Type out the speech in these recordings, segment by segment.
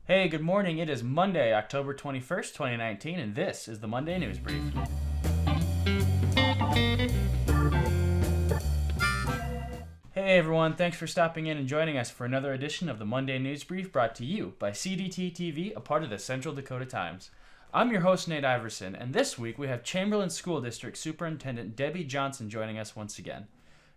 Hey, good morning. It is Monday, October 21st, 2019, and this is the Monday News Brief. Hey everyone, thanks for stopping in and joining us for another edition of the Monday News Brief brought to you by CDTTV, a part of the Central Dakota Times. I'm your host, Nate Iverson, and this week we have Chamberlain School District Superintendent Debbie Johnson joining us once again.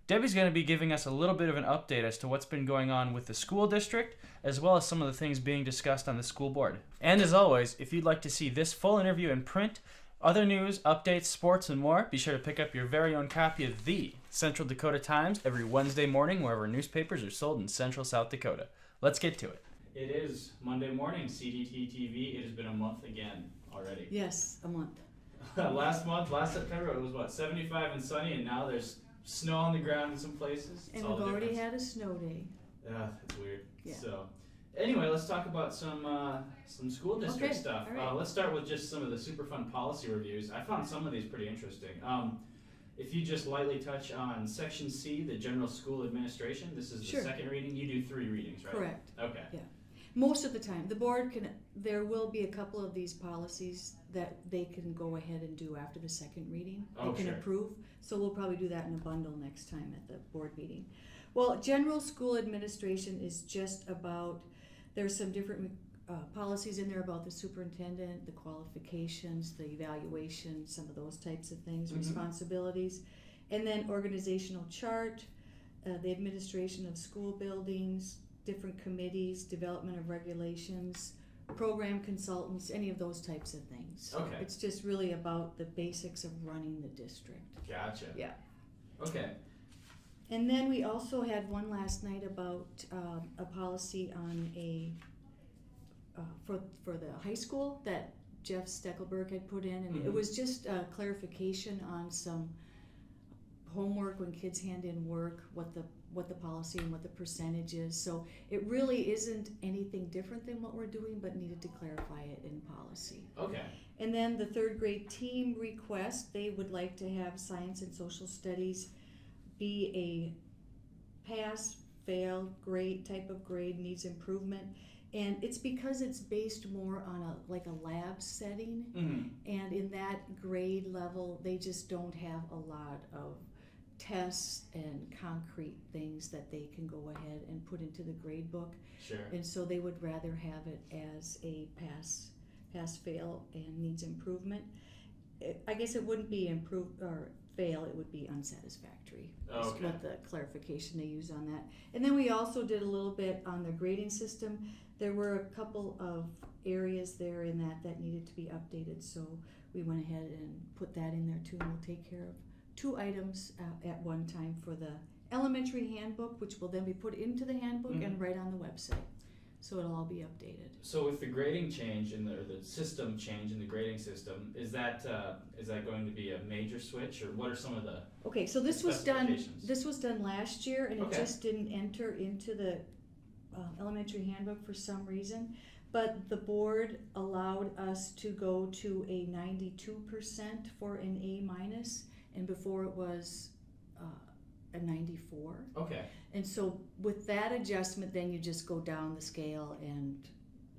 Debbie's going to be giving us a little bit of an update as to what's been going on with the school district, as well as some of the things being discussed on the school board. And as always, if you'd like to see this full interview in print, other news, updates, sports, and more, be sure to pick up your very own copy of the Central Dakota Times every Wednesday morning wherever newspapers are sold in Central South Dakota. Let's get to it. It is Monday morning, CDTTV. It has been a month again already. Yes, a month. Last September, it was 75 and sunny, and now there's snow on the ground in some places. And we've already had a snow day. That's weird. Yeah. So, anyway, let's talk about some school district stuff. All right. Let's start with just some of the super fun policy reviews. I found some of these pretty interesting. If you just lightly touch on Section C, the General School Administration, this is the Sure. second reading. You do 3 readings, right? Correct. Okay. Yeah. Most of the time, the board there will be a couple of these policies that they can go ahead and do after the second reading. Oh, they can sure. approve. So we'll probably do that in a bundle next time at the board meeting. Well, general school administration is just about, there's some different policies in there about the superintendent, the qualifications, the evaluation, some of those types of things, responsibilities. And then organizational chart, the administration of school buildings, different committees, development of regulations, program consultants, any of those types of things. Okay. It's just really about the basics of running the district. Gotcha. Yeah. Okay. And then we also had one last night about a policy on for the high school that Jeff Steckelberg had put in, and it was just a clarification on some homework when kids hand in work, what the policy and what the percentage is. So it really isn't anything different than what we're doing, but needed to clarify it in policy. Okay. And then the third grade team request, they would like to have science and social studies be a pass, fail, grade type of grade, needs improvement. And it's because it's based more on a lab setting. And in that grade level, they just don't have a lot of tests and concrete things that they can go ahead and put into the grade book. Sure. And so they would rather have it as a pass, fail, and needs improvement. I guess it wouldn't be improve or fail, it would be unsatisfactory. Oh, okay. What the clarification they use on that. And then we also did a little bit on the grading system. There were a couple of areas there in that needed to be updated, so we went ahead and put that in there too, and we'll take care of 2 items at one time for the elementary handbook, which will then be put into the handbook and right on the website. So it'll all be updated. So with the grading change or the system change in the grading system, is that going to be a major switch, or what are some of the Okay, so this was done. specifications? This was done last year, and Okay. it just didn't enter into the elementary handbook for some reason. But the board allowed us to go to a 92% for an A-, and before it was a 94. Okay. And so with that adjustment, then you just go down the scale and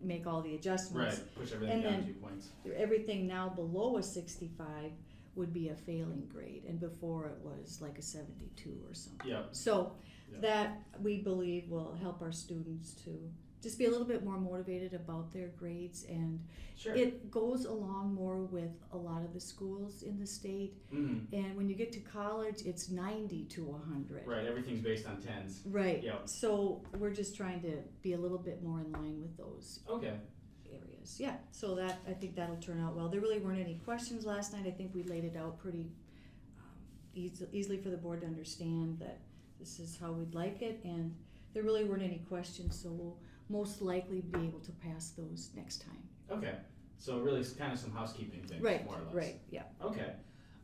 make all the adjustments. Right. Push everything And down then 2 points. Everything now below a 65 would be a failing grade, and before it was like a 72 or something. Yep. So Yep. that, we believe, will help our students to just be a little bit more motivated about their grades, and Sure. it goes along more with a lot of the schools in the state. And when you get to college, it's 90 to 100. Right. Everything's based on 10s. Right. Yep. So we're just trying to be a little bit more in line with those Okay. areas. Yeah, so that, I think that'll turn out well. There really weren't any questions last night. I think we laid it out pretty easily for the board to understand that this is how we'd like it, and there really weren't any questions, so we'll most likely be able to pass those next time. Okay. So really, it's kind of some housekeeping things, Right, more or less. right, yeah. Okay.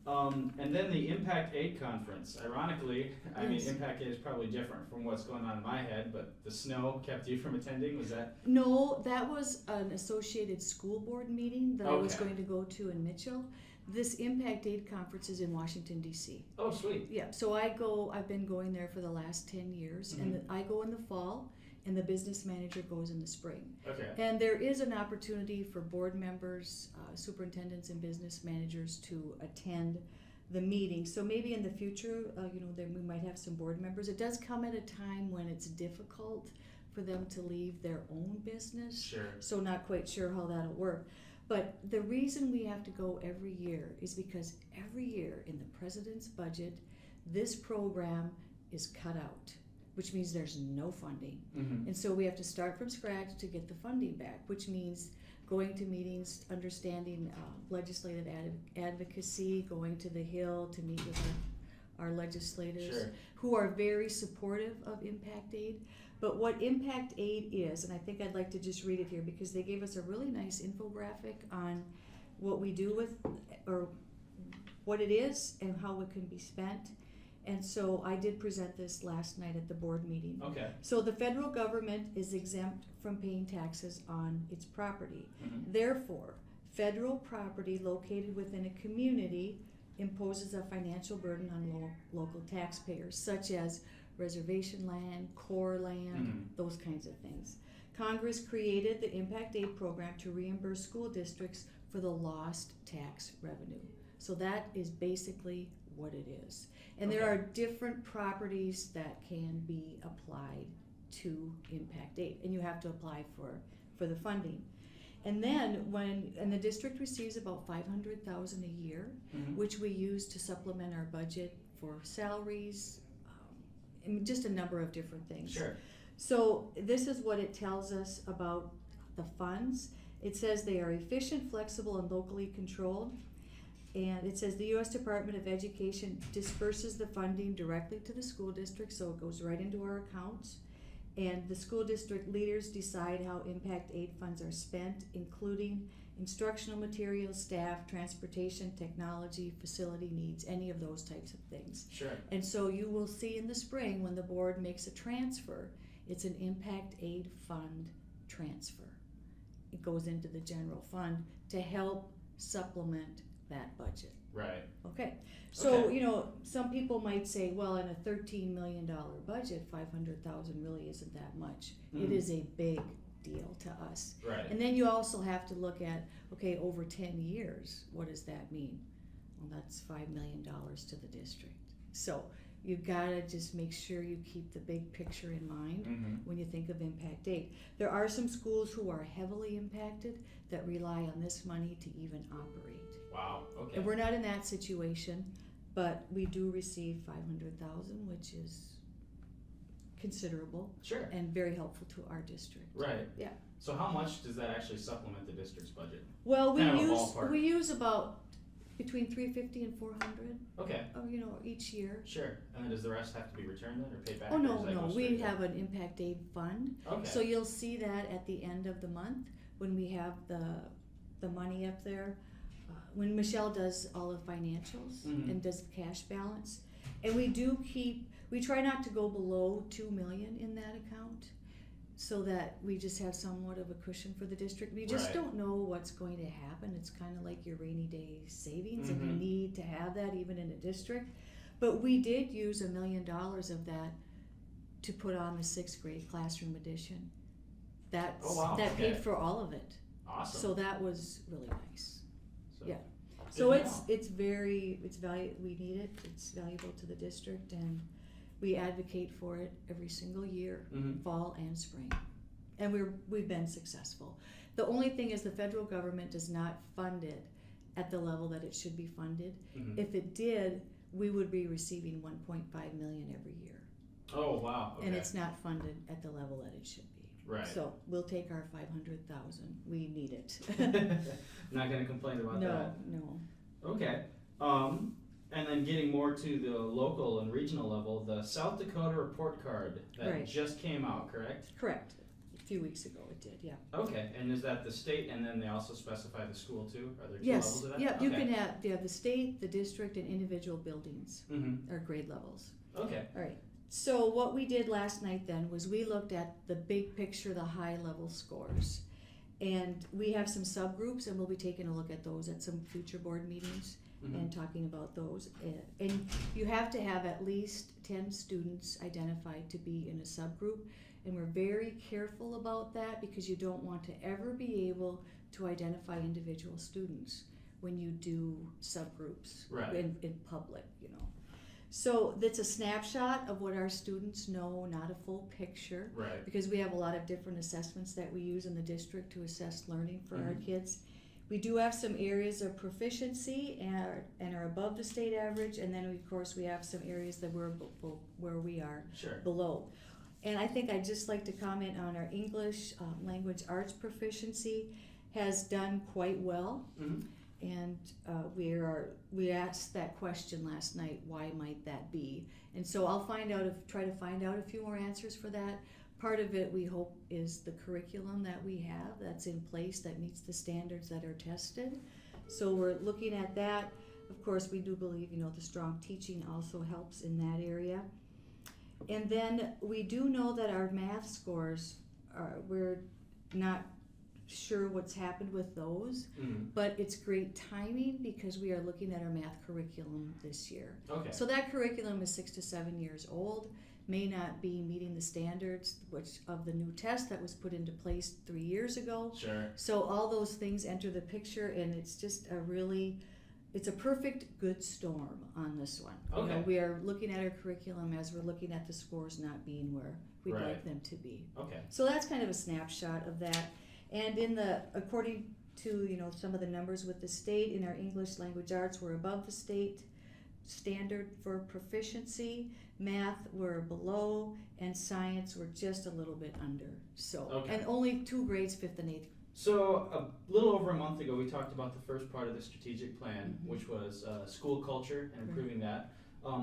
And then the Impact Aid Conference. Ironically, I mean, Yes. Impact Aid is probably different from what's going on in my head, but the snow kept you from attending. Was that? No, that was an associated school board meeting that I was Okay. going to go to in Mitchell. This Impact Aid Conference is in Washington, D.C. Oh, sweet. Yeah, so I've been going there for the last 10 years, and I go in the fall, and the business manager goes in the spring. Okay. And there is an opportunity for board members, superintendents and business managers to attend the meeting. So maybe in the future, then we might have some board members. It does come at a time when it's difficult for them to leave their own business. Sure. So not quite sure how that'll work. But the reason we have to go every year is because every year in the president's budget, this program is cut out, which means there's no funding. Mm-hmm. And so we have to start from scratch to get the funding back, which means going to meetings, understanding legislative advocacy, going to the Hill to meet with our legislators, Sure. who are very supportive of Impact Aid. But what Impact Aid is, and I think I'd like to just read it here because they gave us a really nice infographic on what we do with, or what it is and how it can be spent. And so I did present this last night at the board meeting. Okay. So the federal government is exempt from paying taxes on its property. Mm-hmm. Therefore, federal property located within a community imposes a financial burden on local taxpayers, such as reservation land, core land, those kinds of things. Congress created the Impact Aid program to reimburse school districts for the lost tax revenue. So that is basically what it is. And there are different properties that can be applied to Impact Aid, and you have to apply for the funding. And then the district receives about $500,000 a year, which we use to supplement our budget for salaries, and just a number of different things. Sure. So this is what it tells us about the funds. It says they are efficient, flexible, and locally controlled. And it says the U.S. Department of Education disperses the funding directly to the school district, so it goes right into our accounts. And the school district leaders decide how Impact Aid funds are spent, including instructional materials, staff, transportation, technology, facility needs, any of those types of things. Sure. And so you will see in the spring when the board makes a transfer, it's an Impact Aid fund transfer. It goes into the general fund to help supplement that budget. Right. Okay. So, some people might say, well, in a $13 million budget, $500,000 really isn't that much. It is a big deal to us. Right. And then you also have to look at, okay, over 10 years, what does that mean? Well, that's $5 million to the district. So you've got to just make sure you keep the big picture in mind when you think of Impact Aid. There are some schools who are heavily impacted that rely on this money to even operate. Wow. Okay. And we're not in that situation, but we do receive $500,000, which is considerable. Sure. And very helpful to our district. Right. Yeah. So how much does that actually supplement the district's budget? Well, Kind of a ballpark. we use about between $350 and $400. Okay. Each year. Sure. And then does the rest have to be returned then or paid back? Oh, or no, does that go no. straight We to- have an Impact Aid fund. Okay. So you'll see that at the end of the month when we have the money up there. When Michelle does all the financials and does the cash balance. And we try not to go below $2 million in that account so that we just have somewhat of a cushion for the district. We just don't know what's going to happen. It's kind of like your rainy day savings and you need to have that even in a district. But we did use $1 million of that to put on the 6th grade classroom edition. That paid for all of it. Awesome. So that was really nice. So, Yeah. So it's valuable. We need it. It's valuable to the district, and we advocate for it every single year, fall and spring, and we've been successful. The only thing is the federal government does not fund it at the level that it should be funded. If it did, we would be receiving $1.5 million every year. Oh wow! Okay. And it's not funded at the level that it should be. Right. So we'll take our $500,000. We need it. Not going to complain about that. No. Okay. And then getting more to the local and regional level, the South Dakota report card that just came out, correct? Correct. A few weeks ago it did, yeah. Okay. And is that the state, and then they also specify the school too? Are there two Yes. levels of that? Yeah, you can have the state, the district, and individual buildings are grade levels. Okay. All right. So what we did last night then was we looked at the big picture, the high level scores. And we have some subgroups, and we'll be taking a look at those at some future board meetings and talking about those. And you have to have at least 10 students identified to be in a subgroup. And we're very careful about that because you don't want to ever be able to identify individual students when you do subgroups in public, you know. So that's a snapshot of what our students know, not a full picture. Right. Because we have a lot of different assessments that we use in the district to assess learning for our kids. We do have some areas of proficiency and are above the state average, and then of course we have some areas that we're where we are below. And I think I'd just like to comment on our English language arts proficiency has done quite well. And we asked that question last night, why might that be? And so I'll try to find out a few more answers for that. Part of it, we hope, is the curriculum that we have that's in place that meets the standards that are tested. So we're looking at that. Of course, we do believe, you know, the strong teaching also helps in that area. And then we do know that our math scores we're not sure what's happened with those, but it's great timing because we are looking at our math curriculum this year. Okay. So that curriculum is 6 to 7 years old, may not be meeting the standards of the new test that was put into place 3 years ago. Sure. So all those things enter the picture, and it's just it's a perfect good storm on this one. Okay. You know, we are looking at our curriculum as we're looking at the scores not being where we'd like them to be. Okay. So that's kind of a snapshot of that. And according to, you know, some of the numbers with the state, in our English language arts, we're above the state standard for proficiency. Math, we're below, and science, we're just a little bit under. So, and only 2 grades, 5th and 8th. So a little over a month ago, we talked about the first part of the strategic plan, which was school culture and improving that.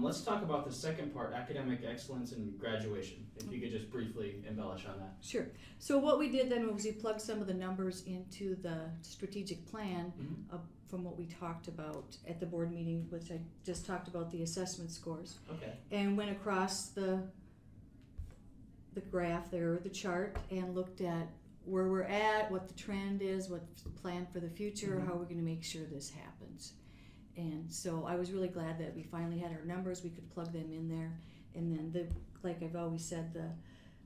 Let's talk about the second part, academic excellence and graduation. If you could just briefly embellish on that. Sure. So what we did then was we plugged some of the numbers into the strategic plan from what we talked about at the board meeting, which I just talked about, the assessment scores. Okay. And went across the graph there, the chart, and looked at where we're at, what the trend is, what's the plan for the future, how we're going to make sure this happens. And so I was really glad that we finally had our numbers, we could plug them in there. And then, like I've always said, the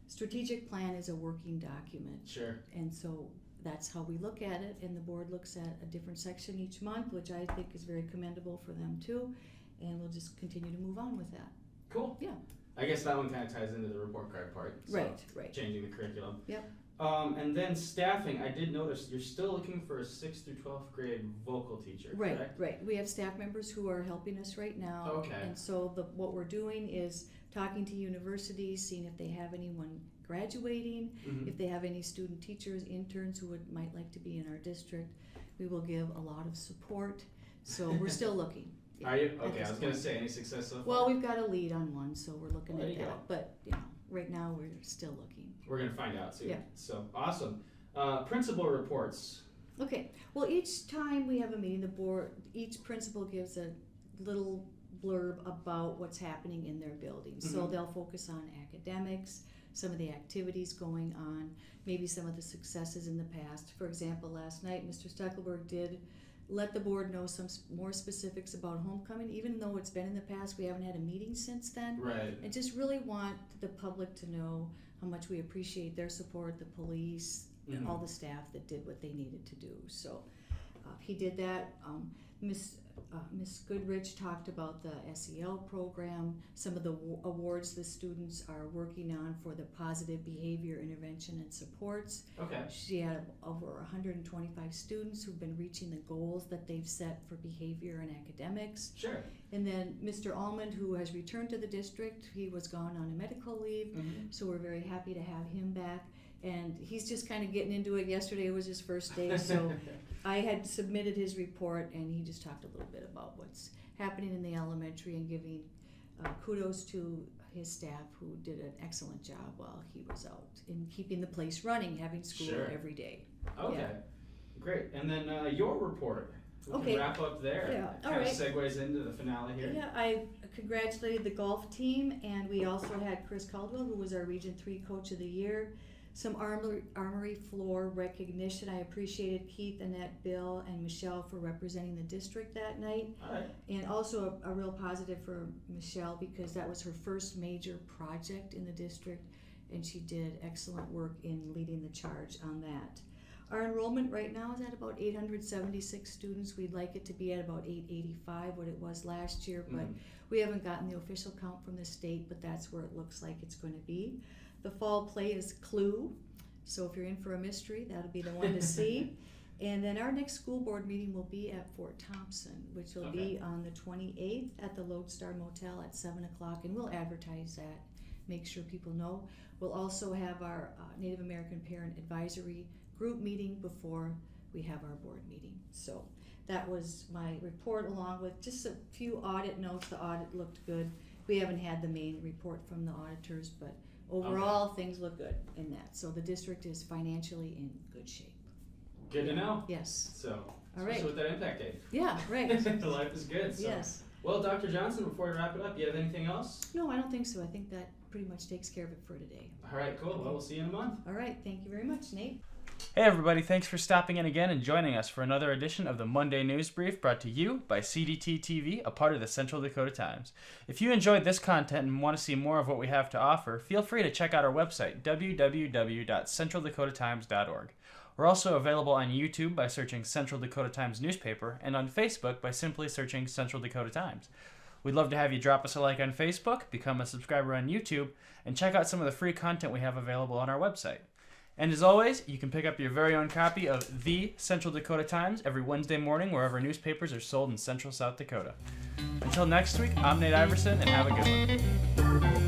strategic plan is a working document. Sure. And so that's how we look at it, and the board looks at a different section each month, which I think is very commendable for them too. And we'll just continue to move on with that. Cool. Yeah. I guess that one kind of ties into the report card part. So Right. Changing the curriculum. Yep. And then staffing, I did notice you're still looking for a 6th through 12th grade vocal teacher, correct? Right. We have staff members who are helping us right now. Okay. And so what we're doing is talking to universities, seeing if they have anyone graduating, if they have any student teachers, interns who might like to be in our district. We will give a lot of support. So we're still looking. Are you? Okay, I was going to say, any success so far? Well, we've got a lead on one, so we're looking at that. Go. But, you know, right now we're still looking. We're going to find out soon. Yeah. So, awesome. Principal reports. Okay. Well, each time we have a meeting, each principal gives a little blurb about what's happening in their building. So they'll focus on academics, some of the activities going on, maybe some of the successes in the past. For example, last night, Mr. Steckelberg did let the board know some more specifics about homecoming. Even though it's been in the past, we haven't had a meeting since then. Right. And just really want the public to know how much we appreciate their support, the police, and all the staff that did what they needed to do. So he did that. Miss Goodrich talked about the SEL program, some of the awards the students are working on for the positive behavior intervention and supports. Okay. She had over 125 students who've been reaching the goals that they've set for behavior and academics. Sure. And then Mr. Almond, who has returned to the district, he was gone on a medical leave, so we're very happy to have him back. And he's just kind of getting into it. Yesterday was his first day, so I had submitted his report, and he just talked a little bit about what's happening in the elementary and giving kudos to his staff who did an excellent job while he was out in keeping the place running, having school every day. Okay, yeah. Great. And then your report. We can wrap up there. Yeah. Kind of segues into the finale here. Yeah, I congratulated the golf team, and we also had Chris Caldwell, who was our Region 3 Coach of the Year. Some armory floor recognition. I appreciated Keith, Annette, Bill, and Michelle for representing the district that night. All right. And also a real positive for Michelle because that was her first major project in the district, and she did excellent work in leading the charge on that. Our enrollment right now is at about 876 students. We'd like it to be at about 885, what it was last year, but we haven't gotten the official count from the state, but that's where it looks like it's going to be. The fall play is Clue, so if you're in for a mystery, that'll be the one to see. And then our next school board meeting will be at Fort Thompson, which will be on the 28th at the Lodestar Motel at 7 o'clock, and we'll advertise that, make sure people know. We'll also have our Native American Parent Advisory Group meeting before we have our board meeting. So that was my report, along with just a few audit notes. The audit looked good. We haven't had the main report from the auditors, but overall things look good in that. So the district is financially in good shape. Good to know. Yes. So, all right. especially with that impact date. Yeah, right. Life is good. So. Yes. Well, Dr. Johnson, before we wrap it up, you have anything else? No, I don't think so. I think that pretty much takes care of it for today. All right, cool. Well, we'll see you in a month. All right. Thank you very much, Nate. Hey everybody, thanks for stopping in again and joining us for another edition of the Monday News Brief, brought to you by CDTTV, a part of the Central Dakota Times. If you enjoyed this content and want to see more of what we have to offer, feel free to check out our website, www.centraldakotatimes.org. We're also available on YouTube by searching Central Dakota Times newspaper, and on Facebook by simply searching Central Dakota Times. We'd love to have you drop us a like on Facebook, become a subscriber on YouTube, and check out some of the free content we have available on our website. And as always, you can pick up your very own copy of the Central Dakota Times every Wednesday morning wherever newspapers are sold in Central South Dakota. Until next week, I'm Nate Iverson, and have a good one.